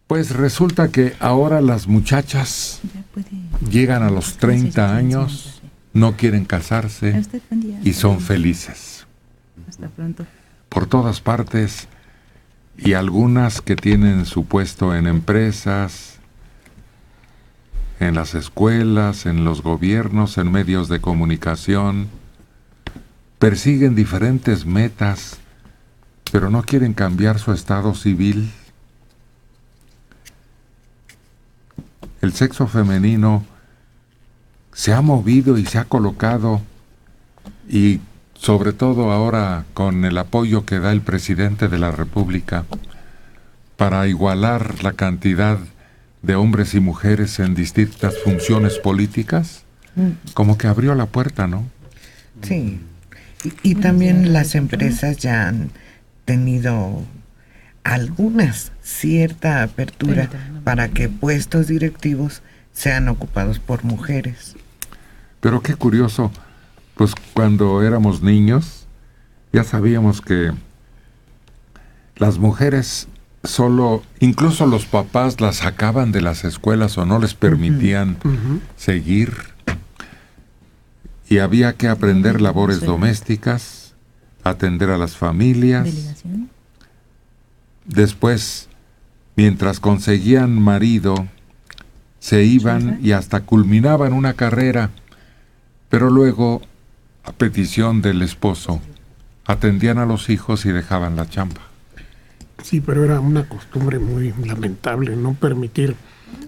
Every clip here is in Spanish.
Pues resulta que ahora las muchachas llegan a los 30 años, no quieren casarse y son felices. Hasta pronto. Por todas partes, y algunas que tienen su puesto en empresas, en las escuelas, en los gobiernos, en medios de comunicación, persiguen diferentes metas, pero no quieren cambiar su estado civil. El sexo femenino se ha movido y se ha colocado, y sobre todo ahora con el apoyo que da el presidente de la República para igualar la cantidad de hombres y mujeres en distintas funciones políticas, como que abrió la puerta, ¿no? Sí, y también las empresas ya han tenido algunas cierta apertura para que puestos directivos sean ocupados por mujeres. Pero qué curioso, pues cuando éramos niños ya sabíamos que las mujeres solo, incluso los papás las sacaban de las escuelas o no les permitían seguir, y había que aprender labores domésticas, atender a las familias. ¿Delegación? Después, mientras conseguían marido, se iban y hasta culminaban una carrera, pero luego, a petición del esposo, atendían a los hijos y dejaban la chamba. Sí, pero era una costumbre muy lamentable no permitir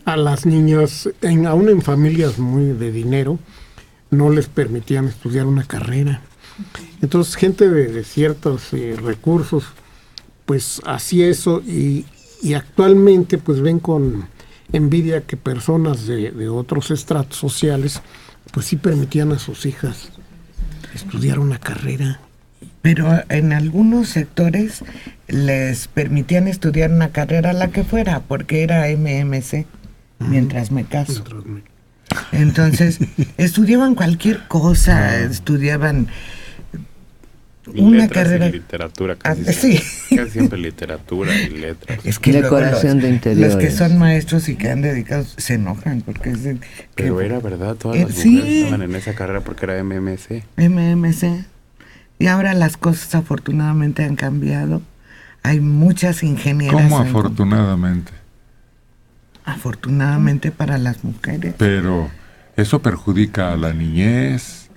a las niñas, aún en familias muy de dinero, no les permitían estudiar una carrera. Entonces, gente de ciertos recursos, pues hacía eso, y actualmente pues ven con envidia que personas de otros estratos sociales pues sí permitían a sus hijas estudiar una carrera. Pero en algunos sectores les permitían estudiar una carrera, la que fuera, porque era MMC, mientras me caso. Entonces, estudiaban cualquier cosa, estudiaban una letras carrera. Y literatura, casi siempre literatura y letras. Es que decoración de interiores. Los que son maestros y que han dedicado se enojan porque es Pero era verdad, todas las mujeres estaban en esa carrera porque era MMC. MMC. Y ahora las cosas afortunadamente han cambiado. Hay muchas ingenieras. ¿Cómo afortunadamente? Afortunadamente para las mujeres. Pero eso perjudica a la niñez,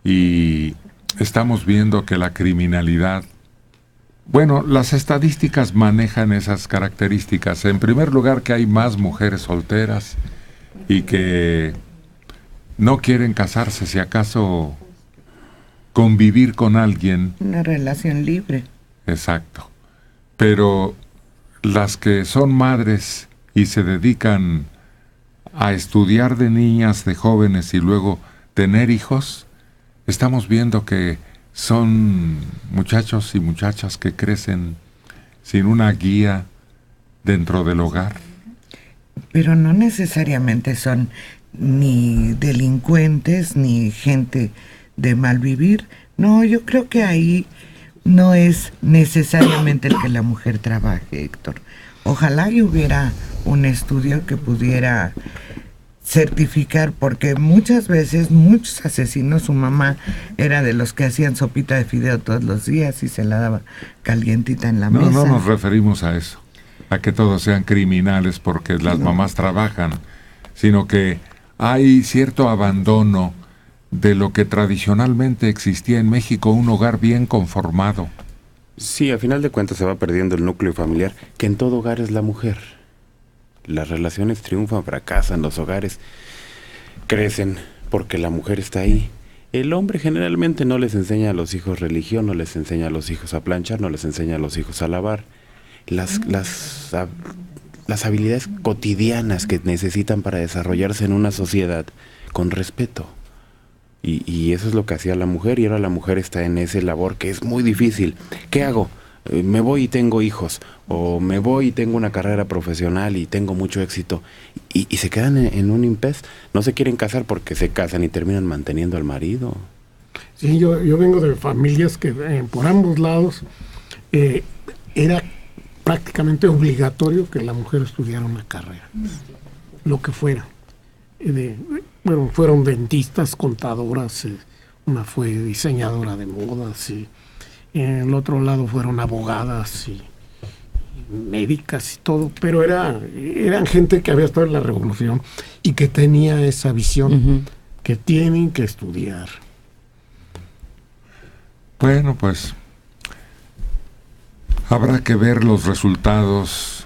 y estamos viendo que la criminalidad, bueno, las estadísticas manejan esas características. En primer lugar, que hay más mujeres solteras y que no quieren casarse, si acaso convivir con alguien. Una relación libre. Exacto. Pero las que son madres y se dedican a estudiar de niñas, de jóvenes, y luego tener hijos, estamos viendo que son muchachos y muchachas que crecen sin una guía dentro del hogar. Pero no necesariamente son ni delincuentes ni gente de mal vivir. No, yo creo que ahí no es necesariamente el que la mujer trabaje, Héctor. Ojalá y hubiera un estudio que pudiera certificar, porque muchas veces muchos asesinos, su mamá era de los que hacían sopita de fideo todos los días y se la daba calientita en la mesa. No nos referimos a eso, a que todos sean criminales porque las mamás trabajan, sino que hay cierto abandono de lo que tradicionalmente existía en México, un hogar bien conformado. Sí, a final de cuentas se va perdiendo el núcleo familiar, que en todo hogar es la mujer. Las relaciones triunfan, fracasan, los hogares crecen porque la mujer está ahí. El hombre generalmente no les enseña a los hijos religión, no les enseña a los hijos a planchar, no les enseña a los hijos a lavar. Las habilidades cotidianas que necesitan para desarrollarse en una sociedad con respeto. Y eso es lo que hacía la mujer, y ahora la mujer está en ese labor que es muy difícil. ¿Qué hago? Me voy y tengo hijos, o me voy y tengo una carrera profesional y tengo mucho éxito, y se quedan en un impasse. No se quieren casar porque se casan y terminan manteniendo al marido. Sí, yo vengo de familias que por ambos lados era prácticamente obligatorio que la mujer estudiara una carrera, lo que fuera. Bueno, fueron dentistas, contadoras, una fue diseñadora de modas, y en el otro lado fueron abogadas y médicas y todo, pero eran gente que había estado en la revolución y que tenía esa visión, que tienen que estudiar. Bueno, pues habrá que ver los resultados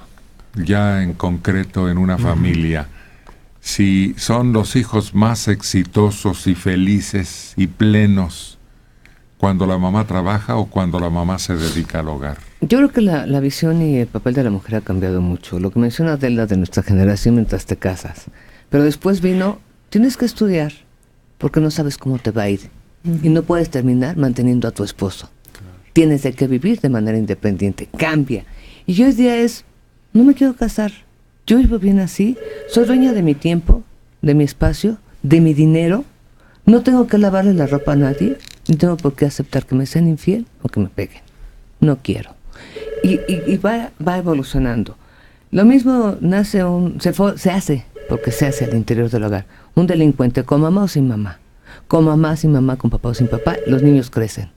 ya en concreto en una familia. Si son los hijos más exitosos y felices y plenos cuando la mamá trabaja o cuando la mamá se dedica al hogar. Yo creo que la visión y el papel de la mujer ha cambiado mucho. Lo que menciona Adela de nuestra generación mientras te casas. Pero después vino, tienes que estudiar porque no sabes cómo te va a ir. Y no puedes terminar manteniendo a tu esposo. Claro. Tienes de que vivir de manera independiente. Cambia. Y hoy día no me quiero casar. Yo vivo bien así. Soy dueña de mi tiempo, de mi espacio, de mi dinero. No tengo que lavarle la ropa a nadie. Ni tengo por qué aceptar que me sean infiel o que me peguen. No quiero. Y va evolucionando. Lo mismo se hace, porque se hace al interior del hogar. Un delincuente con mamá o sin mamá. Con mamá, sin mamá, con papá o sin papá, los niños crecen.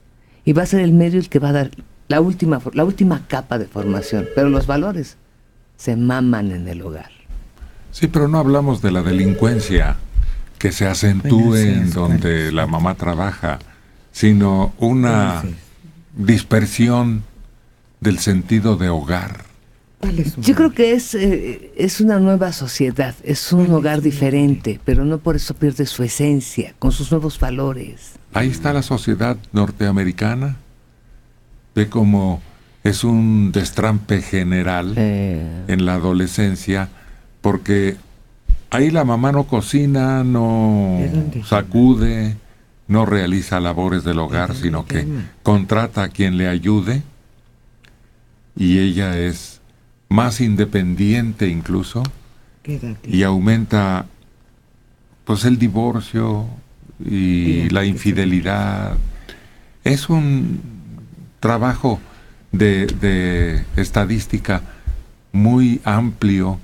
Y va a ser el medio el que va a dar la última capa de formación. Pero los valores se maman en el hogar. Sí, pero no hablamos de la delincuencia que se acentúe en donde la mamá trabaja, sino una dispersión del sentido de hogar. Yo creo que es una nueva sociedad, es un hogar diferente, pero no por eso pierde su esencia, con sus nuevos valores. Ahí está la sociedad norteamericana, ve cómo es un destrampe general en la adolescencia, porque ahí la mamá no cocina, no sacude, no realiza labores del hogar, sino que contrata a quien le ayude, y ella es más independiente incluso, y aumenta pues el divorcio y la infidelidad. Es un trabajo de estadística muy amplio.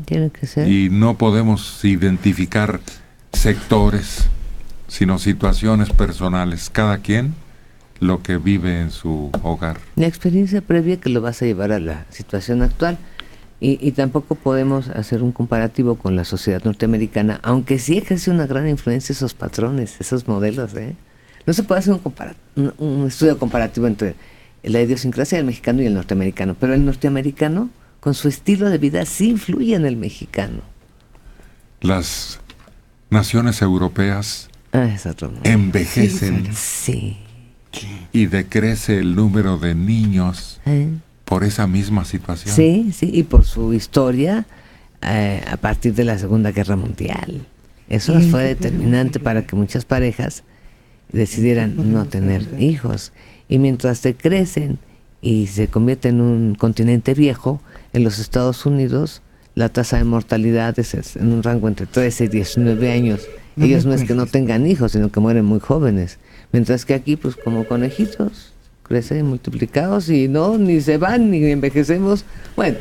Tiene que ser. Y no podemos identificar sectores, sino situaciones personales, cada quien lo que vive en su hogar. La experiencia previa que lo vas a llevar a la situación actual. Y tampoco podemos hacer un comparativo con la sociedad norteamericana, aunque sí ejerce una gran influencia esos patrones, esos modelos. No se puede hacer un estudio comparativo entre la idiosincrasia del mexicano y el norteamericano, pero el norteamericano, con su estilo de vida, sí influye en el mexicano. Las naciones europeas envejecen y decrece el número de niños por esa misma situación. Sí, y por su historia a partir de la Segunda Guerra Mundial. Eso fue determinante para que muchas parejas decidieran no tener hijos. Y mientras se crecen y se convierte en un continente viejo, en los Estados Unidos la tasa de mortalidad es en un rango entre 13 y 19 años. Ellos no es que no tengan hijos, sino que mueren muy jóvenes. Mientras que aquí, pues como conejitos, crecen multiplicados y ni se van ni envejecemos. Bueno,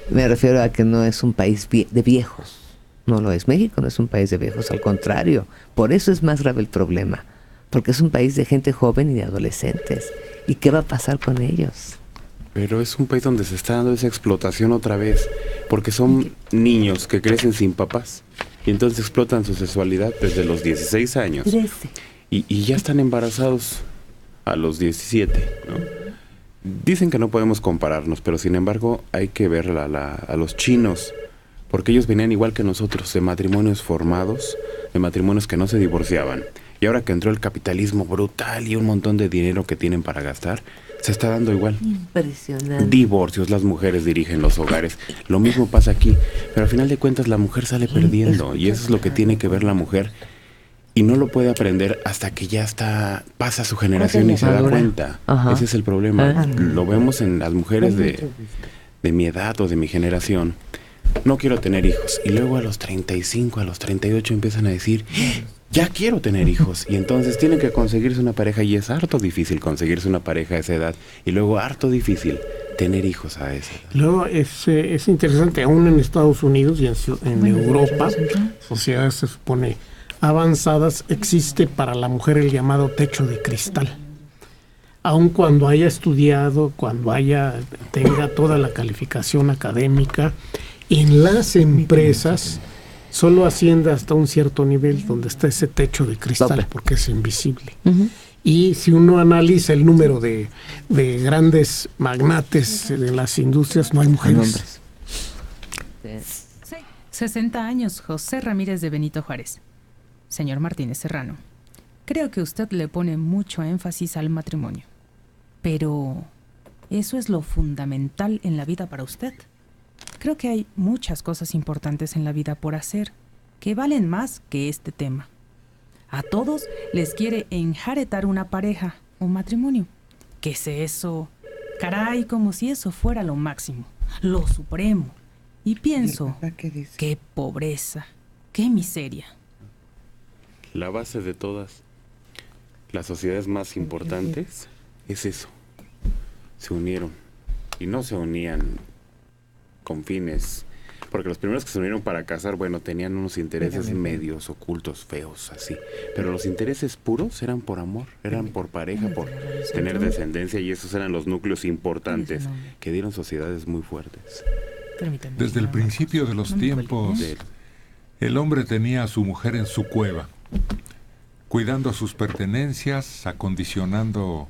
me refiero a que no es un país de viejos. No lo es. México no es un país de viejos, al contrario. Por eso es más grave el problema. Porque es un país de gente joven y de adolescentes. ¿Y qué va a pasar con ellos? Pero es un país donde se está dando esa explotación otra vez, porque son niños que crecen sin papás y entonces explotan su sexualidad desde los 16 años y ya están embarazados a los 17, ¿no? Dicen que no podemos compararnos, pero sin embargo hay que ver a los chinos, porque ellos venían igual que nosotros, de matrimonios formados, de matrimonios que no se divorciaban. Y ahora que entró el capitalismo brutal y un montón de dinero que tienen para gastar, se está dando igual. Impresionante. Divorcios, las mujeres dirigen los hogares. Lo mismo pasa aquí. Pero al final de cuentas la mujer sale perdiendo. Y eso es lo que tiene que ver la mujer. Y no lo puede aprender hasta que ya pasa su generación y se da cuenta. Ese es el problema. Lo vemos en las mujeres de mi edad o de mi generación. No quiero tener hijos. Y luego a los 35, a los 38 empiezan a decir... ya quiero tener hijos, y entonces tienen que conseguirse una pareja, y es harto difícil conseguirse una pareja a esa edad, y luego harto difícil tener hijos a esa edad. Luego es interesante, aún en Estados Unidos y en Europa, sociedades se supone avanzadas, existe para la mujer el llamado techo de cristal. Aun cuando haya estudiado, tenga toda la calificación académica, en las empresas solo asciende hasta un cierto nivel donde está ese techo de cristal, porque es invisible. Y si uno analiza el número de grandes magnates de las industrias, no hay mujeres. 60 años, José Ramírez de Benito Juárez. Señor Martínez Serrano, creo que usted le pone mucho énfasis al matrimonio. Pero, ¿eso es lo fundamental en la vida para usted? Creo que hay muchas cosas importantes en la vida por hacer, que valen más que este tema. A todos les quiere enjaretar una pareja, un matrimonio. ¿Qué es eso? Caray, como si eso fuera lo máximo, lo supremo. Y pienso, qué pobreza, qué miseria. La base de todas las sociedades más importantes es eso. Se unieron. Y no se unían con fines... Porque los primeros que se unieron para casar, bueno, tenían unos intereses medios, ocultos, feos, así. Pero los intereses puros eran por amor, eran por pareja, por tener descendencia, y esos eran los núcleos importantes que dieron sociedades muy fuertes. Desde el principio de los tiempos, el hombre tenía a su mujer en su cueva, cuidando sus pertenencias, acondicionando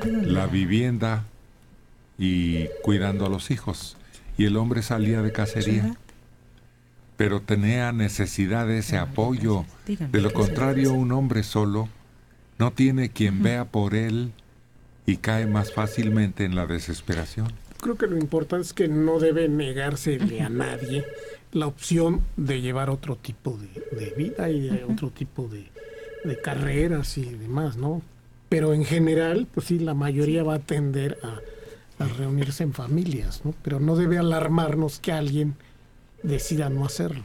la vivienda y cuidando a los hijos. Y el hombre salía de cacería, pero tenía necesidad de ese apoyo. De lo contrario, un hombre solo no tiene quien vea por él y cae más fácilmente en la desesperación. Creo que lo importante es que no debe negársele a nadie la opción de llevar otro tipo de vida y de otro tipo de carreras y demás, ¿no? Pero en general, pues sí, la mayoría va a tender a reunirse en familias, ¿no? Pero no debe alarmarnos que alguien decida no hacerlo.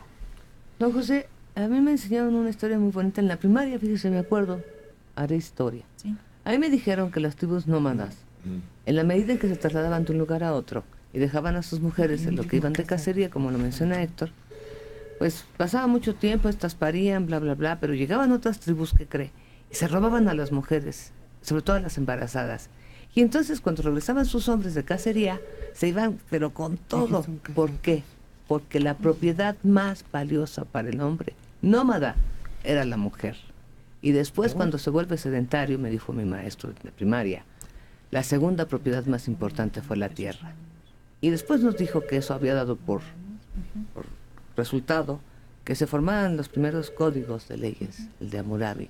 Don José, a mí me enseñaron una historia muy bonita en la primaria, fíjese, me acuerdo, haré historia. Sí. A mí me dijeron que las tribus nómadas, en la medida en que se trasladaban de un lugar a otro y dejaban a sus mujeres en lo que iban de cacería, como lo menciona Héctor, pues pasaba mucho tiempo, estas parían, bla, bla, bla, pero llegaban otras tribus, ¿qué cree? Y se robaban a las mujeres, sobre todo a las embarazadas. Y entonces cuando regresaban sus hombres de cacería, se iban, pero con todo. ¿Por qué? Porque la propiedad más valiosa para el hombre nómada era la mujer. Y después, cuando se vuelve sedentario, me dijo mi maestro de primaria, la segunda propiedad más importante fue la tierra. Y después nos dijo que eso había dado por resultado que se formaran los primeros códigos de leyes, el de Hammurabi.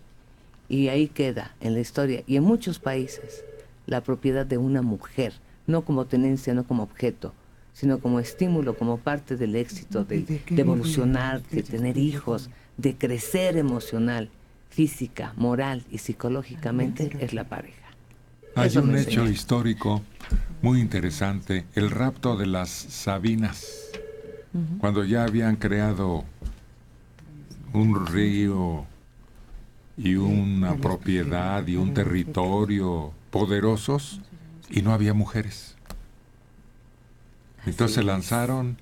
Y ahí queda en la historia y en muchos países la propiedad de una mujer, no como tenencia, no como objeto, sino como estímulo, como parte del éxito, de evolucionar, de tener hijos, de crecer emocional, física, moral y psicológicamente, es la pareja. Hay un hecho histórico muy interesante, el rapto de las Sabinas, cuando ya habían creado un río y una propiedad y un territorio poderosos, y no había mujeres. Entonces se lanzaron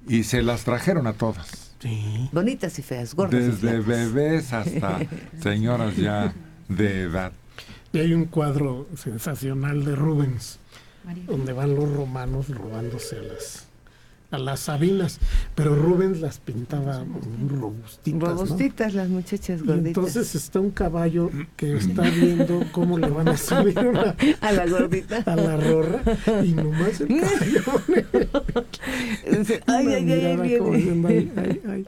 y se las trajeron a todas. Sí. Bonitas y feas, gordas. Desde bebés hasta señoras ya de edad. Y hay un cuadro sensacional de Rubens, donde van los romanos robándose a las Sabinas, pero Rubens las pintaba robustitas, robustitas, ¿no? Las muchachas gorditas. Y entonces está un caballo que está viendo cómo le van a subir a la gordita, a la rorra, y nomás el caballo ay, ay, ay, ay.